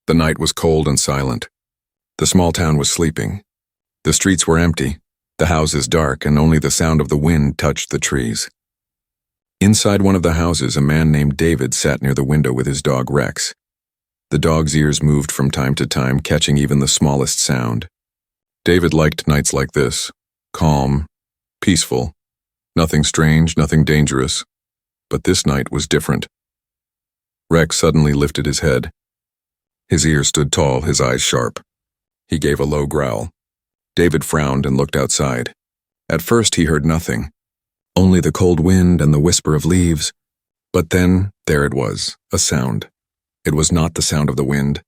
The night was cold and silent. The small town was sleeping. The streets were empty, the houses dark, and only the sound of the wind touched the trees. Inside one of the houses, a man named David sat near the window with his dog Rex. The dog's ears moved from time to time, catching even the smallest sound. David liked nights like this, calm, peaceful, nothing strange, nothing dangerous. But this night was different. Rex suddenly lifted his head. His ears stood tall, his eyes sharp. He gave a low growl. David frowned and looked outside. At first he heard nothing, only the cold wind and the whisper of leaves. But then, there it was, a sound. It was not the sound of the wind.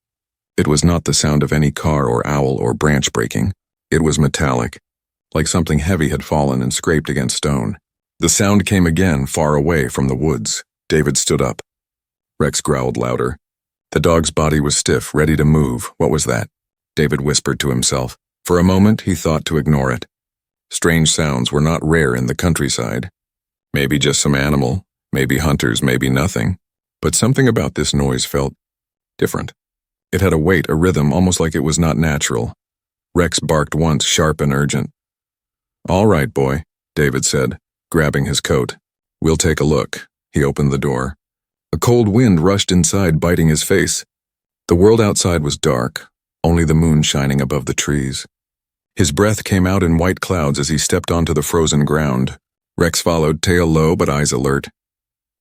It was not the sound of any car or owl or branch breaking. It was metallic, like something heavy had fallen and scraped against stone. The sound came again, far away from the woods. David stood up. Rex growled louder. The dog's body was stiff, ready to move. What was that? David whispered to himself. For a moment, he thought to ignore it. Strange sounds were not rare in the countryside. Maybe just some animal, maybe hunters, maybe nothing. But something about this noise felt different. It had a weight, a rhythm, almost like it was not natural. Rex barked once, sharp and urgent. "All right, boy," David said, grabbing his coat. "We'll take a look." He opened the door. A cold wind rushed inside, biting his face. The world outside was dark, only the moon shining above the trees. His breath came out in white clouds as he stepped onto the frozen ground. Rex followed, tail low but eyes alert.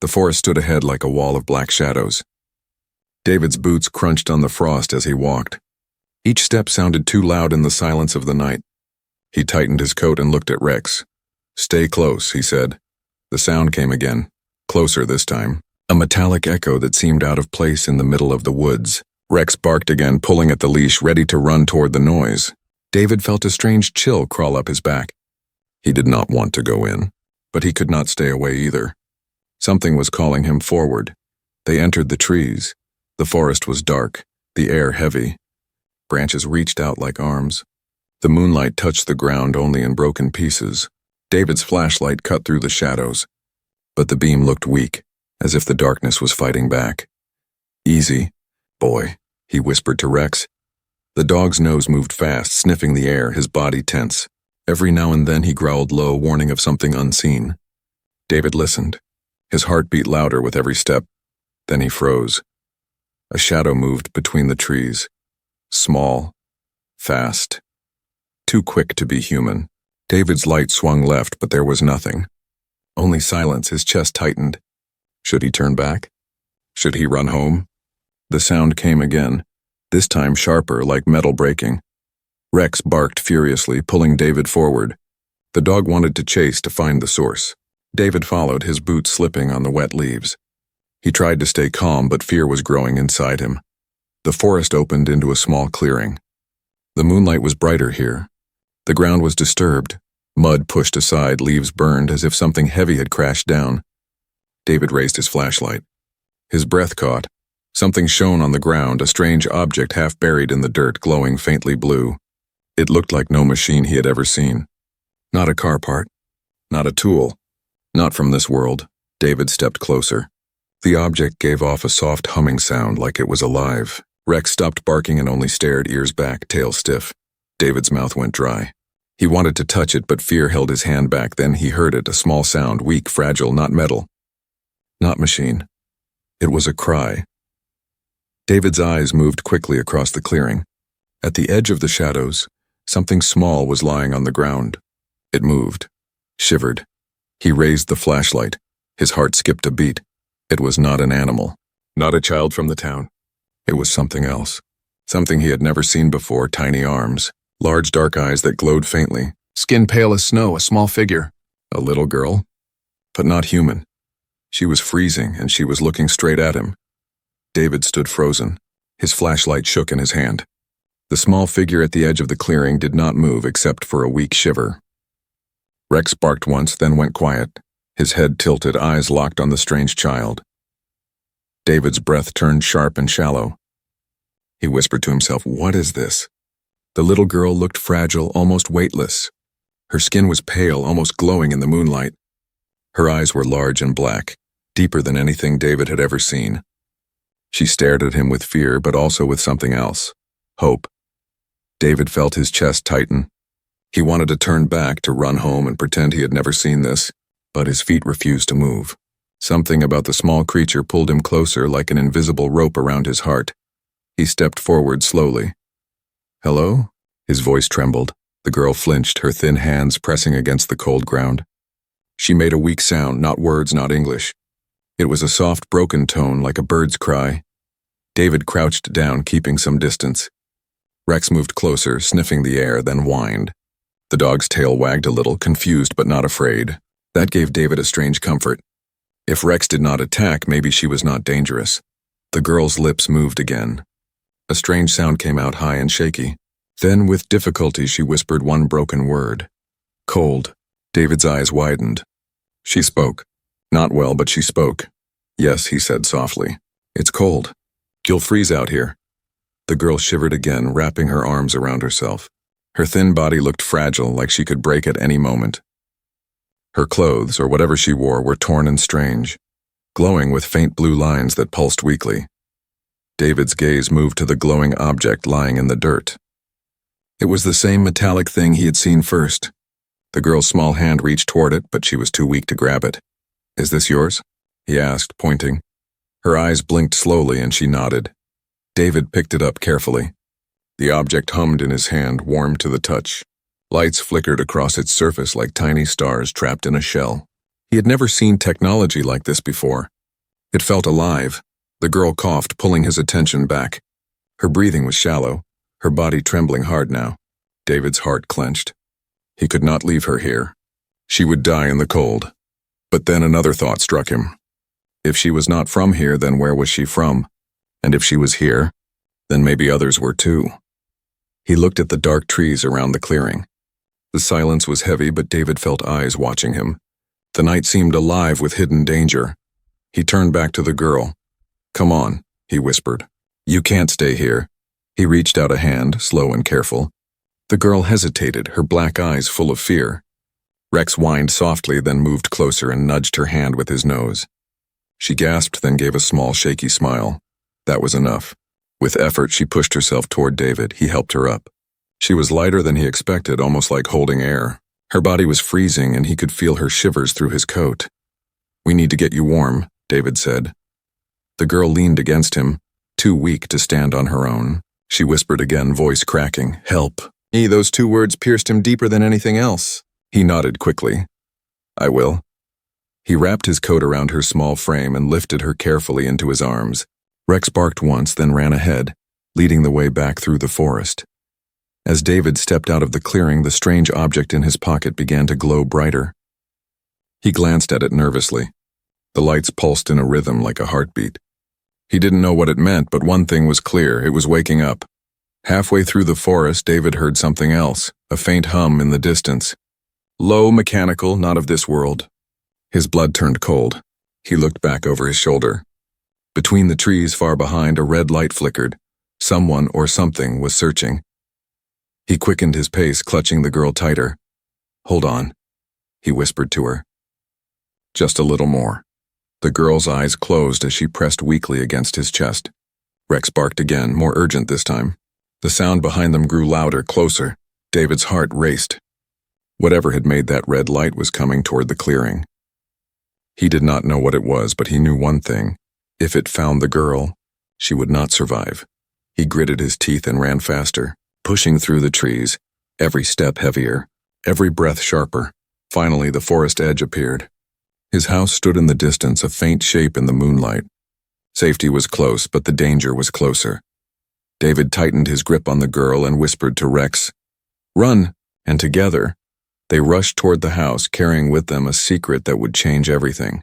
The forest stood ahead like a wall of black shadows. David's boots crunched on the frost as he walked. Each step sounded too loud in the silence of the night. He tightened his coat and looked at Rex. "Stay close," he said. The sound came again, closer this time, a metallic echo that seemed out of place in the middle of the woods. Rex barked again, pulling at the leash, ready to run toward the noise. David felt a strange chill crawl up his back. He did not want to go in, but he could not stay away either. Something was calling him forward. They entered the trees. The forest was dark, the air heavy. Branches reached out like arms. The moonlight touched the ground only in broken pieces. David's flashlight cut through the shadows, but the beam looked weak, as if the darkness was fighting back. "Easy, boy," he whispered to Rex. The dog's nose moved fast, sniffing the air, his body tense. Every now and then he growled low, warning of something unseen. David listened. His heart beat louder with every step. Then he froze. A shadow moved between the trees. Small, fast, too quick to be human. David's light swung left, but there was nothing. Only silence. His chest tightened. Should he turn back? Should he run home? The sound came again, this time sharper, like metal breaking. Rex barked furiously, pulling David forward. The dog wanted to chase to find the source. David followed, his boots slipping on the wet leaves. He tried to stay calm, but fear was growing inside him. The forest opened into a small clearing. The moonlight was brighter here. The ground was disturbed. Mud pushed aside, leaves burned, as if something heavy had crashed down. David raised his flashlight. His breath caught. Something shone on the ground, a strange object half buried in the dirt, glowing faintly blue. It looked like no machine he had ever seen. Not a car part. Not a tool. Not from this world. David stepped closer. The object gave off a soft humming sound like it was alive. Rex stopped barking and only stared, ears back, tail stiff. David's mouth went dry. He wanted to touch it, but fear held his hand back. Then he heard it, a small sound, weak, fragile, not metal. Not machine. It was a cry. David's eyes moved quickly across the clearing. At the edge of the shadows, something small was lying on the ground. It moved, shivered. He raised the flashlight. His heart skipped a beat. It was not an animal, not a child from the town. It was something else. Something he had never seen before, tiny arms, large dark eyes that glowed faintly, skin pale as snow, a small figure. A little girl, but not human. She was freezing, and she was looking straight at him. David stood frozen. His flashlight shook in his hand. The small figure at the edge of the clearing did not move except for a weak shiver. Rex barked once, then went quiet. His head tilted, eyes locked on the strange child. David's breath turned sharp and shallow. He whispered to himself, "What is this?" The little girl looked fragile, almost weightless. Her skin was pale, almost glowing in the moonlight. Her eyes were large and black, deeper than anything David had ever seen. She stared at him with fear, but also with something else. Hope. David felt his chest tighten. He wanted to turn back, to run home and pretend he had never seen this, but his feet refused to move. Something about the small creature pulled him closer, like an invisible rope around his heart. He stepped forward slowly. "Hello?" His voice trembled. The girl flinched, her thin hands pressing against the cold ground. She made a weak sound, not words, not English. It was a soft, broken tone, like a bird's cry. David crouched down, keeping some distance. Rex moved closer, sniffing the air, then whined. The dog's tail wagged a little, confused but not afraid. That gave David a strange comfort. If Rex did not attack, maybe she was not dangerous. The girl's lips moved again. A strange sound came out, high and shaky. Then, with difficulty, she whispered one broken word. "Cold." David's eyes widened. She spoke. Not well, but she spoke. "Yes," he said softly. "It's cold. You'll freeze out here." The girl shivered again, wrapping her arms around herself. Her thin body looked fragile, like she could break at any moment. Her clothes, or whatever she wore, were torn and strange, glowing with faint blue lines that pulsed weakly. David's gaze moved to the glowing object lying in the dirt. It was the same metallic thing he had seen first. The girl's small hand reached toward it, but she was too weak to grab it. "Is this yours?" he asked, pointing. Her eyes blinked slowly and she nodded. David picked it up carefully. The object hummed in his hand, warm to the touch. Lights flickered across its surface like tiny stars trapped in a shell. He had never seen technology like this before. It felt alive. The girl coughed, pulling his attention back. Her breathing was shallow, her body trembling hard now. David's heart clenched. He could not leave her here. She would die in the cold. But then another thought struck him. If she was not from here, then where was she from? And if she was here, then maybe others were too. He looked at the dark trees around the clearing. The silence was heavy, but David felt eyes watching him. The night seemed alive with hidden danger. He turned back to the girl. "Come on," he whispered. "You can't stay here." He reached out a hand, slow and careful. The girl hesitated, her black eyes full of fear. Rex whined softly, then moved closer and nudged her hand with his nose. She gasped, then gave a small, shaky smile. That was enough. With effort, she pushed herself toward David. He helped her up. She was lighter than he expected, almost like holding air. Her body was freezing, and he could feel her shivers through his coat. "We need to get you warm," David said. The girl leaned against him, too weak to stand on her own. She whispered again, voice cracking, "Help." Those two words pierced him deeper than anything else. He nodded quickly. "I will." He wrapped his coat around her small frame and lifted her carefully into his arms. Rex barked once, then ran ahead, leading the way back through the forest. As David stepped out of the clearing, the strange object in his pocket began to glow brighter. He glanced at it nervously. The lights pulsed in a rhythm like a heartbeat. He didn't know what it meant, but one thing was clear: it was waking up. Halfway through the forest, David heard something else, a faint hum in the distance. Low, mechanical, not of this world. His blood turned cold. He looked back over his shoulder. Between the trees far behind, a red light flickered. Someone or something was searching. He quickened his pace, clutching the girl tighter. "Hold on," he whispered to her. Just a little more. The girl's eyes closed as she pressed weakly against his chest. Rex barked again, more urgent this time. The sound behind them grew louder, closer. David's heart raced. Whatever had made that red light was coming toward the clearing. He did not know what it was, but he knew one thing. If it found the girl, she would not survive. He gritted his teeth and ran faster, pushing through the trees, every step heavier, every breath sharper. Finally, the forest edge appeared. His house stood in the distance, a faint shape in the moonlight. Safety was close, but the danger was closer. David tightened his grip on the girl and whispered to Rex, "Run!" And together, they rushed toward the house, carrying with them a secret that would change everything.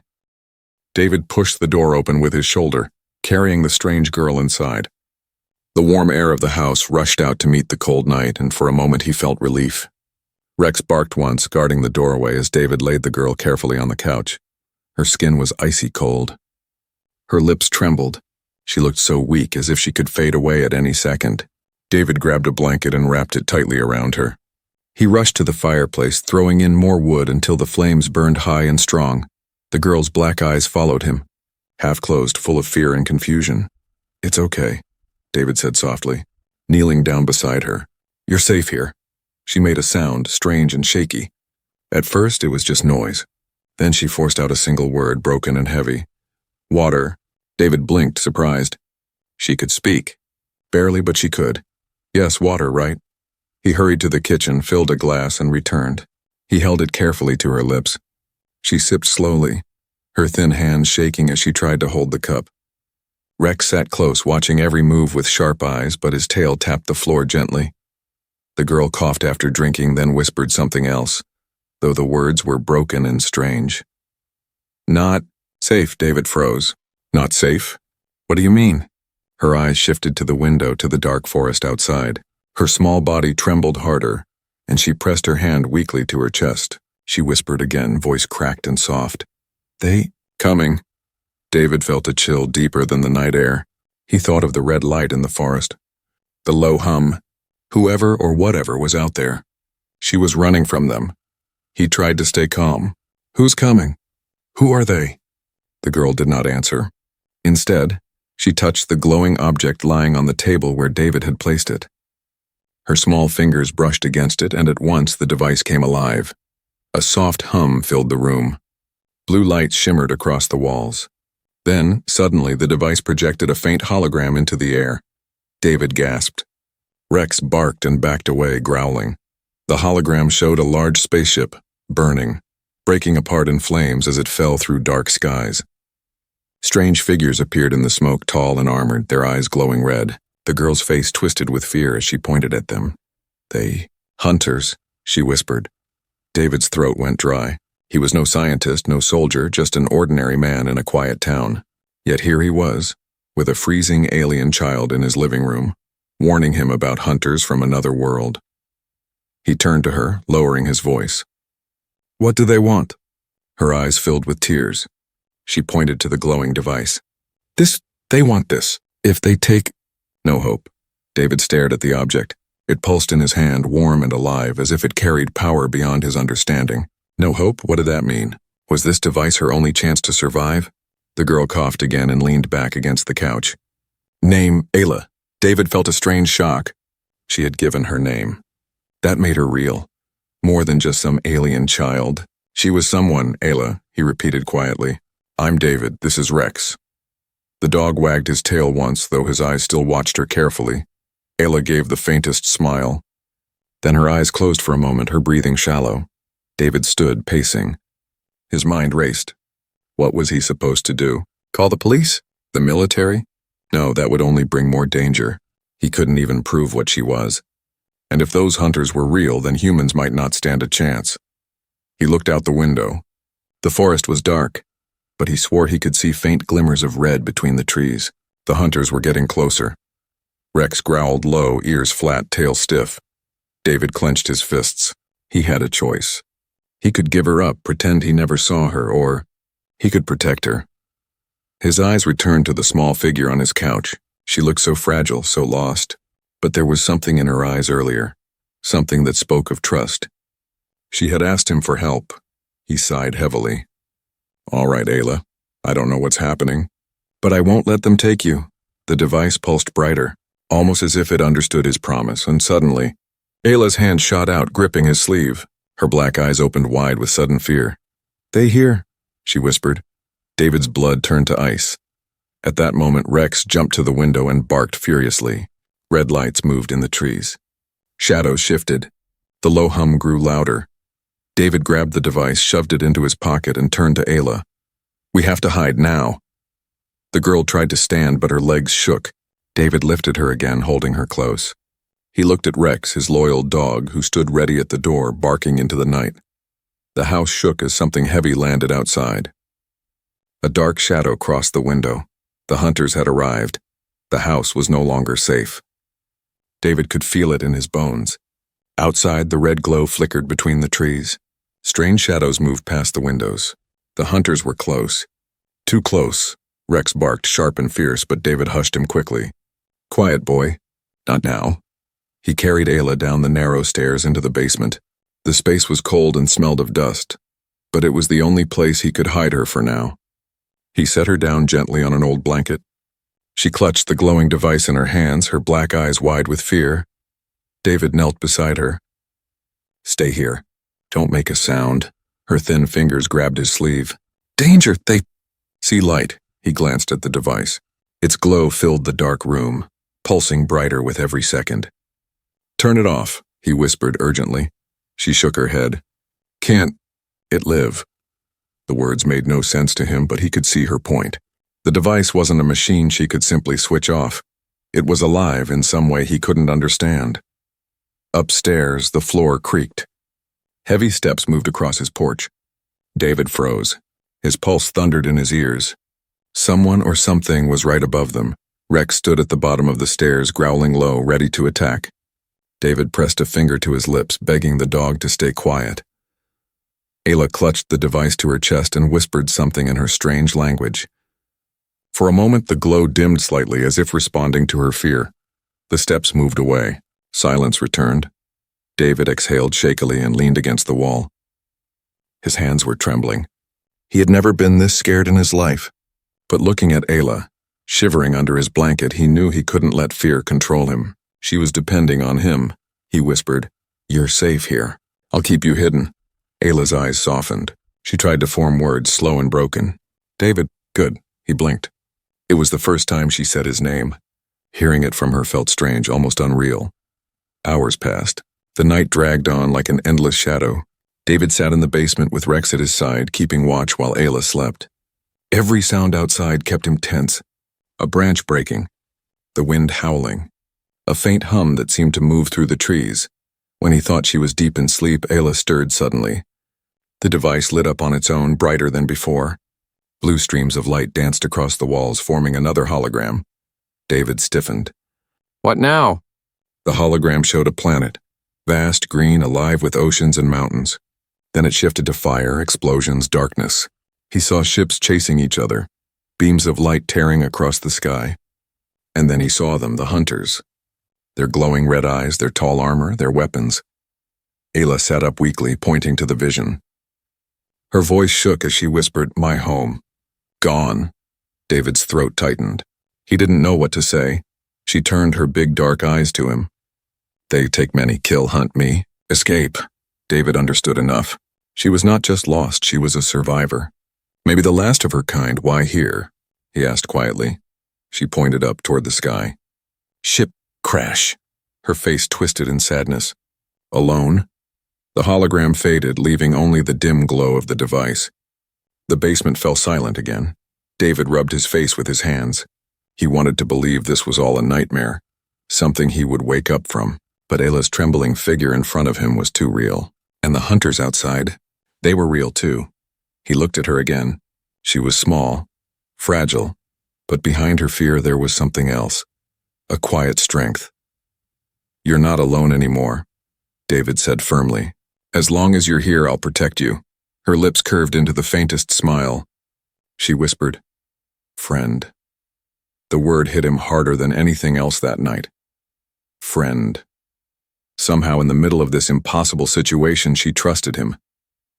David pushed the door open with his shoulder, carrying the strange girl inside. The warm air of the house rushed out to meet the cold night, and for a moment he felt relief. Rex barked once, guarding the doorway as David laid the girl carefully on the couch. Her skin was icy cold. Her lips trembled. She looked so weak, as if she could fade away at any second. David grabbed a blanket and wrapped it tightly around her. He rushed to the fireplace, throwing in more wood until the flames burned high and strong. The girl's black eyes followed him, half closed, full of fear and confusion. It's okay, David said softly, kneeling down beside her. You're safe here. She made a sound, strange and shaky. At first, it was just noise. Then she forced out a single word, broken and heavy. Water. David blinked, surprised. She could speak. Barely, but she could. Yes, water, right? He hurried to the kitchen, filled a glass, and returned. He held it carefully to her lips. She sipped slowly, her thin hands shaking as she tried to hold the cup. Rex sat close, watching every move with sharp eyes, but his tail tapped the floor gently. The girl coughed after drinking, then whispered something else, though the words were broken and strange. Not safe, David froze. Not safe? What do you mean? Her eyes shifted to the window, to the dark forest outside. Her small body trembled harder, and she pressed her hand weakly to her chest. She whispered again, voice cracked and soft. They coming. David felt a chill deeper than the night air. He thought of the red light in the forest. The low hum. Whoever or whatever was out there. She was running from them. He tried to stay calm. Who's coming? Who are they? The girl did not answer. Instead, she touched the glowing object lying on the table where David had placed it. Her small fingers brushed against it, and at once the device came alive. A soft hum filled the room. Blue light shimmered across the walls. Then, suddenly, the device projected a faint hologram into the air. David gasped. Rex barked and backed away, growling. The hologram showed a large spaceship, burning, breaking apart in flames as it fell through dark skies. Strange figures appeared in the smoke, tall and armored, their eyes glowing red. The girl's face twisted with fear as she pointed at them. They, hunters, she whispered. David's throat went dry. He was no scientist, no soldier, just an ordinary man in a quiet town. Yet here he was, with a freezing alien child in his living room, warning him about hunters from another world. He turned to her, lowering his voice. What do they want? Her eyes filled with tears. She pointed to the glowing device. They want this. If they take... No hope. David stared at the object. It pulsed in his hand, warm and alive, as if it carried power beyond his understanding. No hope? What did that mean? Was this device her only chance to survive? The girl coughed again and leaned back against the couch. Name, Ayla. David felt a strange shock. She had given her name. That made her real. More than just some alien child. She was someone, Ayla, he repeated quietly. I'm David, this is Rex. The dog wagged his tail once, though his eyes still watched her carefully. Ayla gave the faintest smile. Then her eyes closed for a moment, her breathing shallow. David stood, pacing. His mind raced. What was he supposed to do? Call the police? The military? No, that would only bring more danger. He couldn't even prove what she was. And if those hunters were real, then humans might not stand a chance. He looked out the window. The forest was dark, but he swore he could see faint glimmers of red between the trees. The hunters were getting closer. Rex growled low, ears flat, tail stiff. David clenched his fists. He had a choice. He could give her up, pretend he never saw her, or he could protect her. His eyes returned to the small figure on his couch. She looked so fragile, so lost. But there was something in her eyes earlier, something that spoke of trust. She had asked him for help. He sighed heavily. All right, Ayla. I don't know what's happening, but I won't let them take you. The device pulsed brighter, almost as if it understood his promise, and suddenly, Ayla's hand shot out, gripping his sleeve. Her black eyes opened wide with sudden fear. They here, she whispered. David's blood turned to ice. At that moment, Rex jumped to the window and barked furiously. Red lights moved in the trees. Shadows shifted. The low hum grew louder. David grabbed the device, shoved it into his pocket, and turned to Ayla. We have to hide now. The girl tried to stand, but her legs shook. David lifted her again, holding her close. He looked at Rex, his loyal dog, who stood ready at the door, barking into the night. The house shook as something heavy landed outside. A dark shadow crossed the window. The hunters had arrived. The house was no longer safe. David could feel it in his bones. Outside, the red glow flickered between the trees. Strange shadows moved past the windows. The hunters were close. Too close. Rex barked, sharp and fierce, but David hushed him quickly. Quiet, boy. Not now. He carried Ayla down the narrow stairs into the basement. The space was cold and smelled of dust, but it was the only place he could hide her for now. He set her down gently on an old blanket. She clutched the glowing device in her hands, her black eyes wide with fear. David knelt beside her. "Stay here. Don't make a sound." Her thin fingers grabbed his sleeve. "Danger, they—" "See light." He glanced at the device. Its glow filled the dark room, pulsing brighter with every second. "Turn it off," he whispered urgently. She shook her head. "Can't it live?" The words made no sense to him, but he could see her point. The device wasn't a machine she could simply switch off. It was alive in some way he couldn't understand. Upstairs, the floor creaked. Heavy steps moved across his porch. David froze. His pulse thundered in his ears. Someone or something was right above them. Rex stood at the bottom of the stairs, growling low, ready to attack. David pressed a finger to his lips, begging the dog to stay quiet. Ayla clutched the device to her chest and whispered something in her strange language. For a moment, the glow dimmed slightly, as if responding to her fear. The steps moved away. Silence returned. David exhaled shakily and leaned against the wall. His hands were trembling. He had never been this scared in his life. But looking at Ayla, shivering under his blanket, he knew he couldn't let fear control him. She was depending on him. He whispered, "You're safe here. I'll keep you hidden." Ayla's eyes softened. She tried to form words, slow and broken. "David, good." He blinked. It was the first time she said his name. Hearing it from her felt strange, almost unreal. Hours passed. The night dragged on like an endless shadow. David sat in the basement with Rex at his side, keeping watch while Ayla slept. Every sound outside kept him tense. A branch breaking. The wind howling. A faint hum that seemed to move through the trees. When he thought she was deep in sleep, Ayla stirred suddenly. The device lit up on its own, brighter than before. Blue streams of light danced across the walls, forming another hologram. David stiffened. "What now?" The hologram showed a planet. Vast, green, alive with oceans and mountains. Then it shifted to fire, explosions, darkness. He saw ships chasing each other, beams of light tearing across the sky. And then he saw them, the hunters. Their glowing red eyes, their tall armor, their weapons. Ayla sat up weakly, pointing to the vision. Her voice shook as she whispered, "My home. Gone." David's throat tightened. He didn't know what to say. She turned her big dark eyes to him. "They take many, kill, hunt me. Escape." David understood enough. She was not just lost, she was a survivor. Maybe the last of her kind. Why here? He asked quietly. She pointed up toward the sky. "Ship crash." Her face twisted in sadness. "Alone?" The hologram faded, leaving only the dim glow of the device. The basement fell silent again. David rubbed his face with his hands. He wanted to believe this was all a nightmare, something he would wake up from, but Ayla's trembling figure in front of him was too real. And the hunters outside, they were real too. He looked at her again. She was small, fragile, but behind her fear there was something else, a quiet strength. "You're not alone anymore," David said firmly. "As long as you're here, I'll protect you." Her lips curved into the faintest smile. She whispered, "Friend." The word hit him harder than anything else that night. Friend. Somehow in the middle of this impossible situation, she trusted him.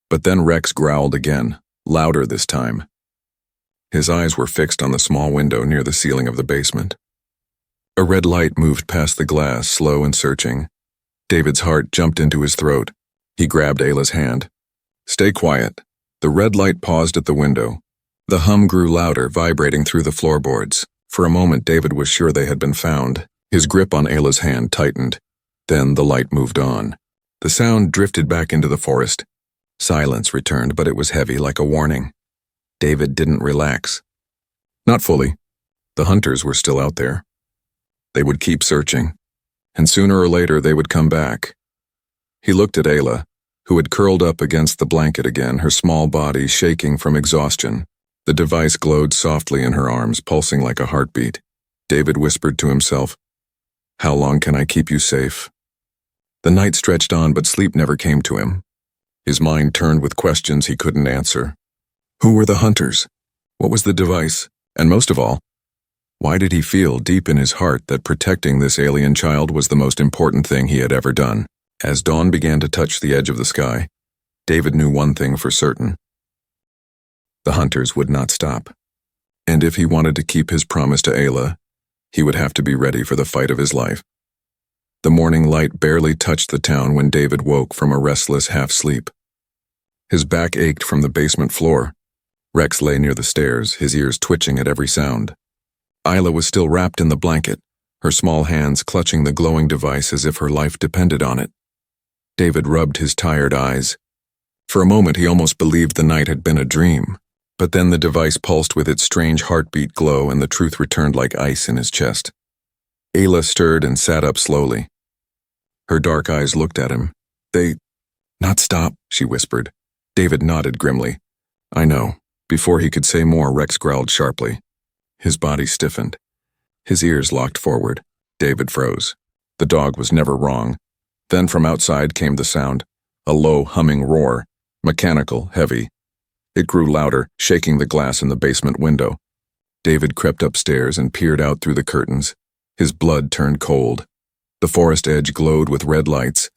But then Rex growled again, louder this time. His eyes were fixed on the small window near the ceiling of the basement. A red light moved past the glass, slow and searching. David's heart jumped into his throat. He grabbed Ayla's hand. "Stay quiet." The red light paused at the window. The hum grew louder, vibrating through the floorboards. For a moment, David was sure they had been found. His grip on Ayla's hand tightened. Then the light moved on. The sound drifted back into the forest. Silence returned, but it was heavy, like a warning. David didn't relax. Not fully. The hunters were still out there. They would keep searching, and sooner or later they would come back. He looked at Ayla, who had curled up against the blanket again, her small body shaking from exhaustion. The device glowed softly in her arms, pulsing like a heartbeat. David whispered to himself, "How long can I keep you safe?" The night stretched on, but sleep never came to him. His mind turned with questions he couldn't answer. Who were the hunters? What was the device? And most of all, why did he feel deep in his heart that protecting this alien child was the most important thing he had ever done? As dawn began to touch the edge of the sky, David knew one thing for certain. The hunters would not stop. And if he wanted to keep his promise to Ayla, He would have to be ready for the fight of his life. The morning light barely touched the town when David woke from a restless half-sleep. His back ached from the basement floor. Rex lay near the stairs, his ears twitching at every sound. Isla was still wrapped in the blanket, her small hands clutching the glowing device as if her life depended on it. David rubbed his tired eyes. For a moment he almost believed the night had been a dream, but then the device pulsed with its strange heartbeat glow and the truth returned like ice in his chest. Ayla stirred and sat up slowly. Her dark eyes looked at him. Not stop, she whispered. David nodded grimly. I know. Before he could say more, Rex growled sharply. His body stiffened. His ears locked forward. David froze. The dog was never wrong. Then from outside came the sound, a low, humming roar, mechanical, heavy. It grew louder, shaking the glass in the basement window. David crept upstairs and peered out through the curtains. His blood turned cold. The forest edge glowed with red lights.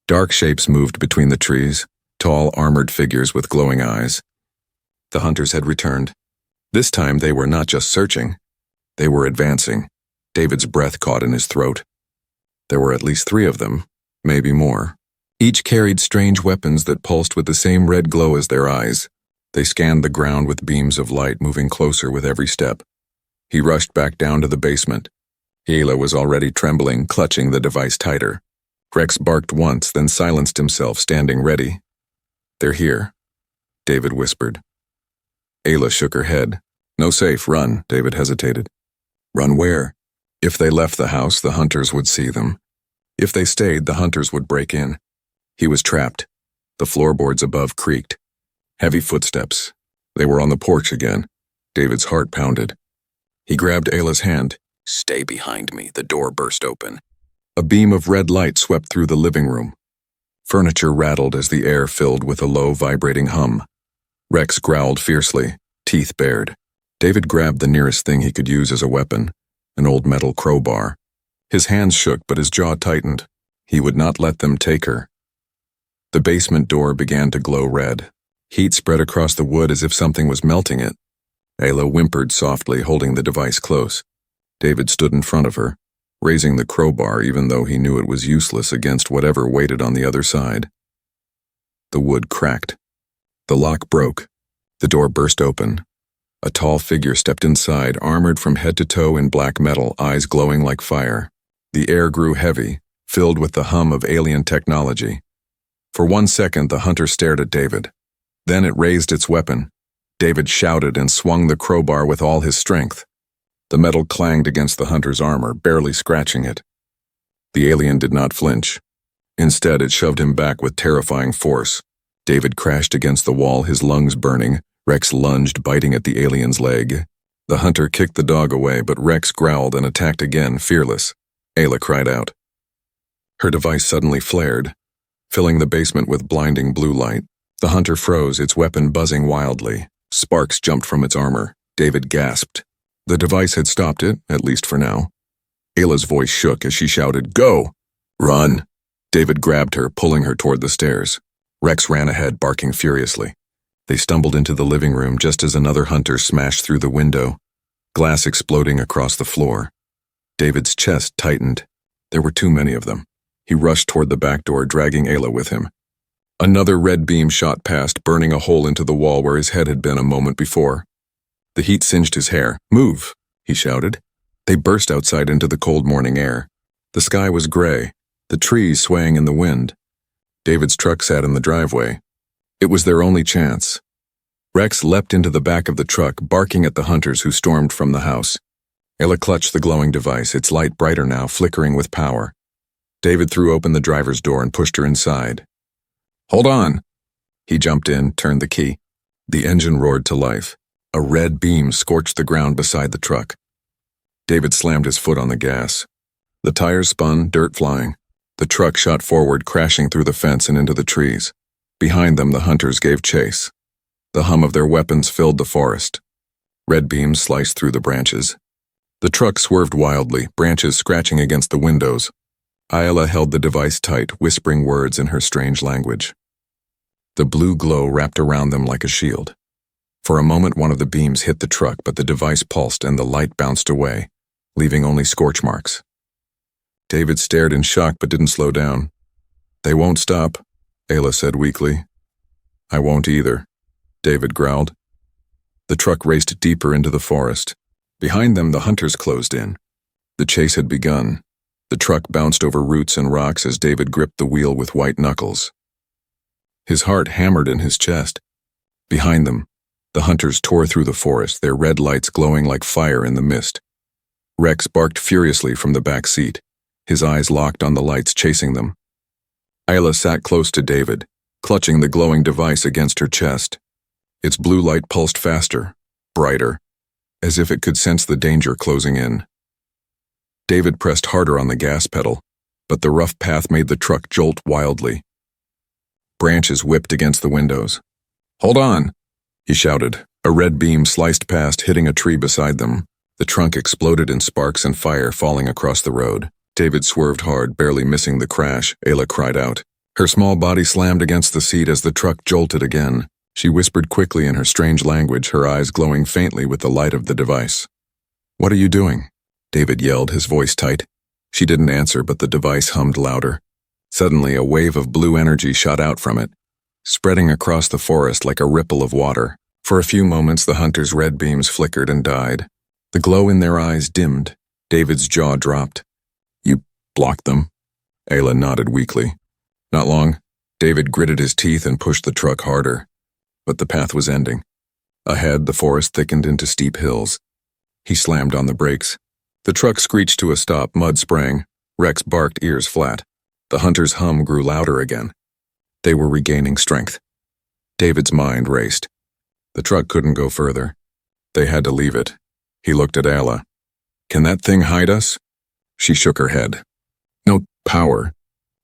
Dark shapes moved between the trees, tall, armored figures with glowing eyes. The hunters had returned. This time they were not just searching. They were advancing. David's breath caught in his throat. There were at least 3 of them, maybe more. Each carried strange weapons that pulsed with the same red glow as their eyes. They scanned the ground with beams of light moving closer with every step. He rushed back down to the basement. Ayla was already trembling, clutching the device tighter. Rex barked once, then silenced himself, standing ready. They're here, David whispered. Ayla shook her head. No safe, run, David hesitated. Run where? If they left the house, the hunters would see them. If they stayed, the hunters would break in. He was trapped. The floorboards above creaked. Heavy footsteps. They were on the porch again. David's heart pounded. He grabbed Ayla's hand. Stay behind me, the door burst open. A beam of red light swept through the living room. Furniture rattled as the air filled with a low, vibrating hum. Rex growled fiercely, teeth bared. David grabbed the nearest thing he could use as a weapon, an old metal crowbar. His hands shook, but his jaw tightened. He would not let them take her. The basement door began to glow red. Heat spread across the wood as if something was melting it. Ayla whimpered softly, holding the device close. David stood in front of her, raising the crowbar even though he knew it was useless against whatever waited on the other side. The wood cracked. The lock broke. The door burst open. A tall figure stepped inside, armored from head to toe in black metal, eyes glowing like fire. The air grew heavy, filled with the hum of alien technology. For 1 second, the hunter stared at David. Then it raised its weapon. David shouted and swung the crowbar with all his strength. The metal clanged against the hunter's armor, barely scratching it. The alien did not flinch. Instead, it shoved him back with terrifying force. David crashed against the wall, his lungs burning. Rex lunged, biting at the alien's leg. The hunter kicked the dog away, but Rex growled and attacked again, fearless. Ayla cried out. Her device suddenly flared, filling the basement with blinding blue light. The hunter froze, its weapon buzzing wildly. Sparks jumped from its armor. David gasped. The device had stopped it, at least for now. Ayla's voice shook as she shouted, Go! Run! David grabbed her, pulling her toward the stairs. Rex ran ahead, barking furiously. They stumbled into the living room just as another hunter smashed through the window, glass exploding across the floor. David's chest tightened. There were too many of them. He rushed toward the back door, dragging Ayla with him. Another red beam shot past, burning a hole into the wall where his head had been a moment before. The heat singed his hair. Move, he shouted. They burst outside into the cold morning air. The sky was gray, the trees swaying in the wind. David's truck sat in the driveway. It was their only chance. Rex leapt into the back of the truck, barking at the hunters who stormed from the house. Ayla clutched the glowing device, its light brighter now, flickering with power. David threw open the driver's door and pushed her inside. Hold on! He jumped in, turned the key. The engine roared to life. A red beam scorched the ground beside the truck. David slammed his foot on the gas. The tires spun, dirt flying. The truck shot forward, crashing through the fence and into the trees. Behind them, the hunters gave chase. The hum of their weapons filled the forest. Red beams sliced through the branches. The truck swerved wildly, branches scratching against the windows. Ayla held the device tight, whispering words in her strange language. The blue glow wrapped around them like a shield. For a moment, one of the beams hit the truck, but the device pulsed and the light bounced away. leaving only scorch marks. David stared in shock but didn't slow down. "They won't stop," Ayla said weakly. "I won't either," David growled. The truck raced deeper into the forest. Behind them, the hunters closed in. The chase had begun. The truck bounced over roots and rocks as David gripped the wheel with white knuckles. His heart hammered in his chest. Behind them, the hunters tore through the forest, their red lights glowing like fire in the mist. Rex barked furiously from the back seat, his eyes locked on the lights chasing them. Ayla sat close to David, clutching the glowing device against her chest. Its blue light pulsed faster, brighter, as if it could sense the danger closing in. David pressed harder on the gas pedal, but the rough path made the truck jolt wildly. Branches whipped against the windows. "Hold on!" he shouted. A red beam sliced past, hitting a tree beside them. The trunk exploded in sparks and fire falling across the road. David swerved hard, barely missing the crash. Ayla cried out. Her small body slammed against the seat as the truck jolted again. She whispered quickly in her strange language, her eyes glowing faintly with the light of the device. "What are you doing?" David yelled, his voice tight. She didn't answer, but the device hummed louder. Suddenly, a wave of blue energy shot out from it, spreading across the forest like a ripple of water. For a few moments, the hunters' red beams flickered and died. The glow in their eyes dimmed. David's jaw dropped. "You blocked them?" Ayla nodded weakly. "Not long." David gritted his teeth and pushed the truck harder. But the path was ending. Ahead, the forest thickened into steep hills. He slammed on the brakes. The truck screeched to a stop, mud sprang. Rex barked, ears flat. The hunter's hum grew louder again. They were regaining strength. David's mind raced. The truck couldn't go further. They had to leave it. He looked at Ayla. "Can that thing hide us?" She shook her head. "No power.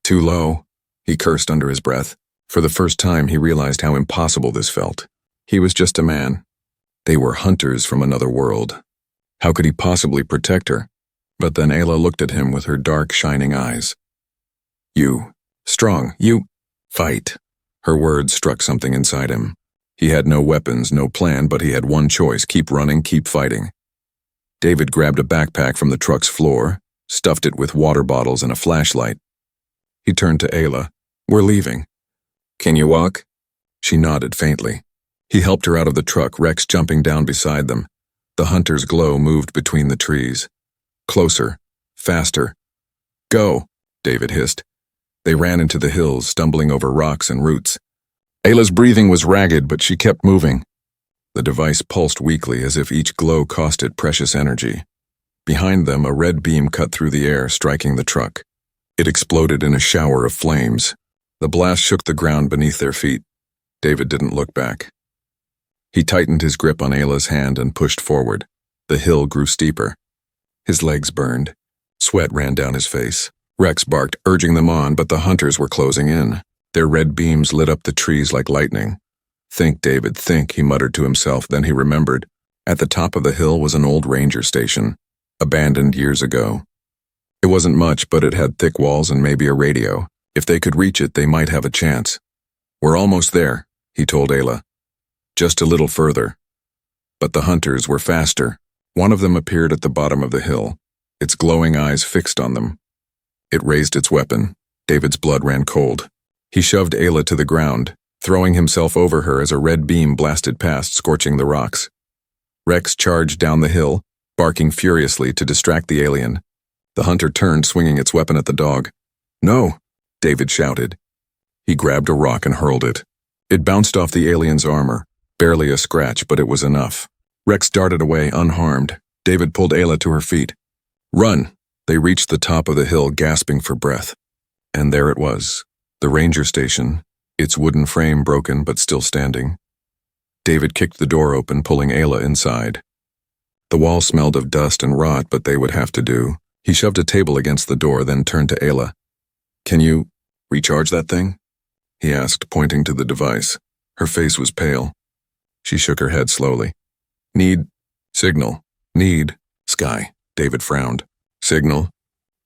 Too low." He cursed under his breath. For the first time, he realized how impossible this felt. He was just a man. They were hunters from another world. How could he possibly protect her? But then Ayla looked at him with her dark, shining eyes. "You. Strong. You. Fight." Her words struck something inside him. He had no weapons, no plan, but he had one choice: keep running, keep fighting. David grabbed a backpack from the truck's floor, stuffed it with water bottles and a flashlight. He turned to Ayla. "We're leaving. Can you walk?" She nodded faintly. He helped her out of the truck, Rex jumping down beside them. The hunter's glow moved between the trees. Closer. Faster. "Go," David hissed. They ran into the hills, stumbling over rocks and roots. Ayla's breathing was ragged, but she kept moving. The device pulsed weakly, as if each glow cost it precious energy. Behind them, a red beam cut through the air, striking the truck. It exploded in a shower of flames. The blast shook the ground beneath their feet. David didn't look back. He tightened his grip on Ayla's hand and pushed forward. The hill grew steeper. His legs burned. Sweat ran down his face. Rex barked, urging them on, but the hunters were closing in. Their red beams lit up the trees like lightning. "Think, David, think," he muttered to himself. Then he remembered. At the top of the hill was an old ranger station, abandoned years ago. It wasn't much, but it had thick walls and maybe a radio. If they could reach it, they might have a chance. "We're almost there," he told Ayla. "Just a little further." But the hunters were faster. One of them appeared at the bottom of the hill, its glowing eyes fixed on them. It raised its weapon. David's blood ran cold. He shoved Ayla to the ground, throwing himself over her as a red beam blasted past, scorching the rocks. Rex charged down the hill, barking furiously to distract the alien. The hunter turned, swinging its weapon at the dog. "No!" David shouted. He grabbed a rock and hurled it. It bounced off the alien's armor, barely a scratch, but it was enough. Rex darted away unharmed. David pulled Ayla to her feet. "Run!" They reached the top of the hill, gasping for breath. And there it was, the ranger station, its wooden frame broken but still standing. David kicked the door open, pulling Ayla inside. The wall smelled of dust and rot, but they would have to do. He shoved a table against the door, then turned to Ayla. "Can you recharge that thing?" he asked, pointing to the device. Her face was pale. She shook her head slowly. "Need signal. Need sky." David frowned. "Signal?"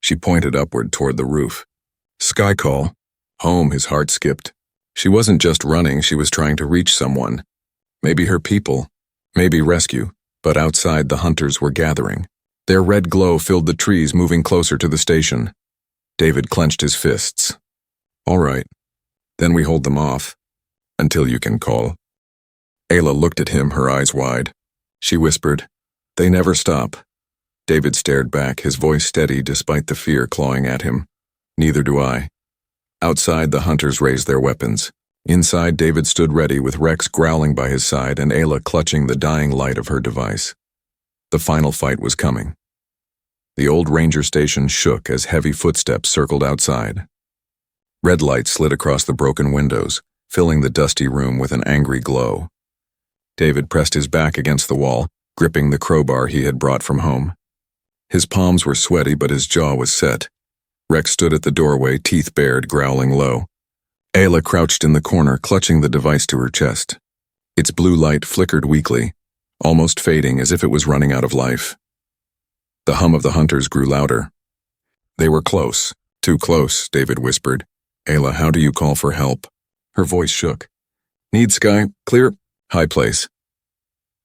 She pointed upward toward the roof. "Sky call." Home, his heart skipped. She wasn't just running, she was trying to reach someone. Maybe her people, maybe rescue, but outside the hunters were gathering. Their red glow filled the trees, moving closer to the station. David clenched his fists. All right. Then we hold them off. Until you can call. Ayla looked at him, her eyes wide. She whispered, "They never stop." David stared back, his voice steady despite the fear clawing at him. Neither do I. Outside, the hunters raised their weapons. Inside, David stood ready with Rex growling by his side and Ayla clutching the dying light of her device. The final fight was coming. The old ranger station shook as heavy footsteps circled outside. Red light slid across the broken windows, filling the dusty room with an angry glow. David pressed his back against the wall, gripping the crowbar he had brought from home. His palms were sweaty, but his jaw was set. Rex stood at the doorway, teeth bared, growling low. Ayla crouched in the corner, clutching the device to her chest. Its blue light flickered weakly, almost fading as if it was running out of life. The hum of the hunters grew louder. They were close, too close, David whispered. Ayla, how do you call for help? Her voice shook. Need sky, clear, high place.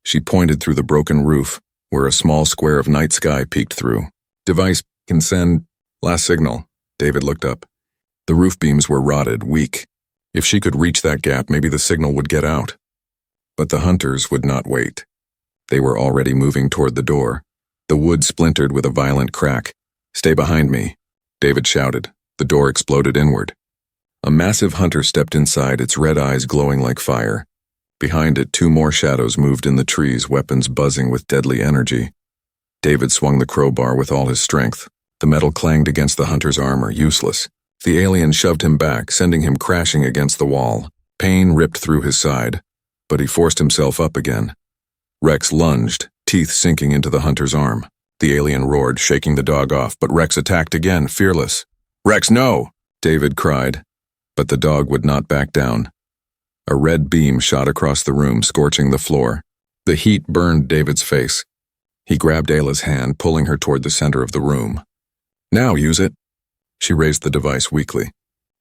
She pointed through the broken roof, where a small square of night sky peeked through. Device can send last signal. David looked up. The roof beams were rotted, weak. If she could reach that gap, maybe the signal would get out. But the hunters would not wait. They were already moving toward the door. The wood splintered with a violent crack. Stay behind me, David shouted. The door exploded inward. A massive hunter stepped inside, its red eyes glowing like fire. Behind it, two more shadows moved in the trees, weapons buzzing with deadly energy. David swung the crowbar with all his strength. The metal clanged against the hunter's armor, useless. The alien shoved him back, sending him crashing against the wall. Pain ripped through his side, but he forced himself up again. Rex lunged, teeth sinking into the hunter's arm. The alien roared, shaking the dog off, but Rex attacked again, fearless. Rex, no! David cried, but the dog would not back down. A red beam shot across the room, scorching the floor. The heat burned David's face. He grabbed Ayla's hand, pulling her toward the center of the room. Now use it. She raised the device weakly.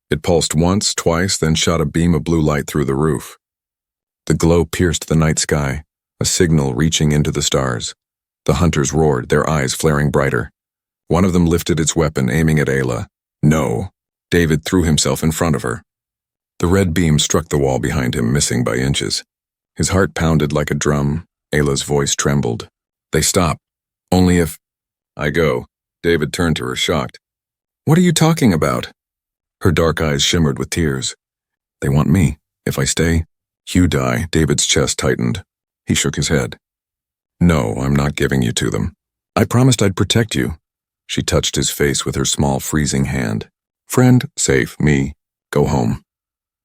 It pulsed once, twice, then shot a beam of blue light through the roof. The glow pierced the night sky, a signal reaching into the stars. The hunters roared, their eyes flaring brighter. One of them lifted its weapon, aiming at Ayla. No. David threw himself in front of her. The red beam struck the wall behind him, missing by inches. His heart pounded like a drum. Ayla's voice trembled. They stop. Only if I go. David turned to her, shocked. What are you talking about? Her dark eyes shimmered with tears. They want me. If I stay, you die. David's chest tightened. He shook his head. No, I'm not giving you to them. I promised I'd protect you. She touched his face with her small, freezing hand. Friend, safe, me, go home.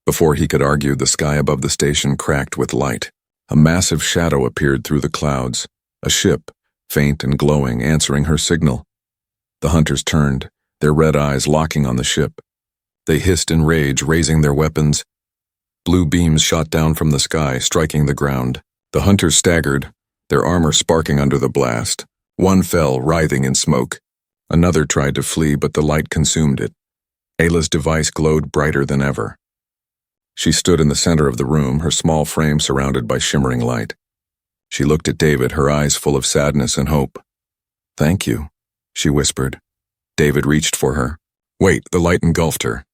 Before he could argue, the sky above the station cracked with light. A massive shadow appeared through the clouds. A ship, faint and glowing, answering her signal. The hunters turned, their red eyes locking on the ship. They hissed in rage, raising their weapons. Blue beams shot down from the sky, striking the ground. The hunters staggered, their armor sparking under the blast. One fell, writhing in smoke. Another tried to flee, but the light consumed it. Ayla's device glowed brighter than ever. She stood in the center of the room, her small frame surrounded by shimmering light. She looked at David, her eyes full of sadness and hope. Thank you, she whispered. David reached for her. Wait, the light engulfed her.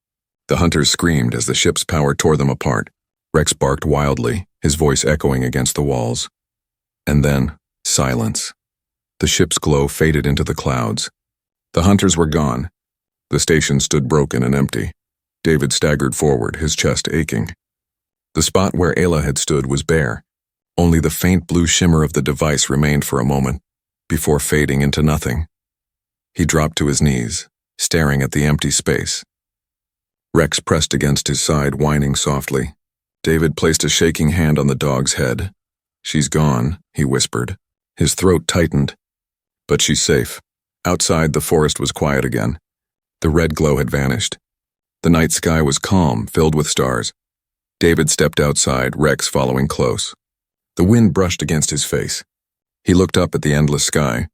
The hunters screamed as the ship's power tore them apart. Rex barked wildly, his voice echoing against the walls. And then, silence. The ship's glow faded into the clouds. The hunters were gone. The station stood broken and empty. David staggered forward, his chest aching. The spot where Ayla had stood was bare. Only the faint blue shimmer of the device remained for a moment, before fading into nothing. He dropped to his knees, staring at the empty space. Rex pressed against his side, whining softly. David placed a shaking hand on the dog's head. She's gone, he whispered. His throat tightened. But she's safe. Outside, the forest was quiet again. The red glow had vanished. The night sky was calm, filled with stars. David stepped outside, Rex following close. The wind brushed against his face. He looked up at the endless sky.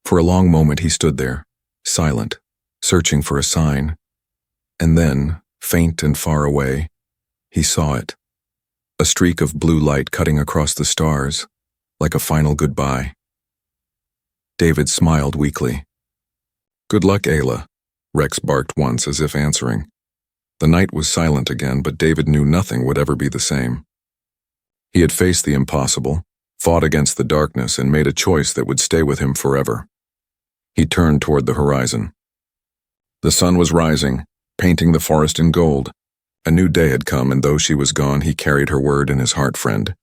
For a long moment he stood there, silent, searching for a sign. And then, faint and far away, he saw it. A streak of blue light cutting across the stars, like a final goodbye. David smiled weakly. Good luck, Ayla, Rex barked once as if answering. The night was silent again, but David knew nothing would ever be the same. He had faced the impossible, fought against the darkness, and made a choice that would stay with him forever. He turned toward the horizon. The sun was rising, painting the forest in gold. A new day had come, and though she was gone, he carried her word in his heart, friend.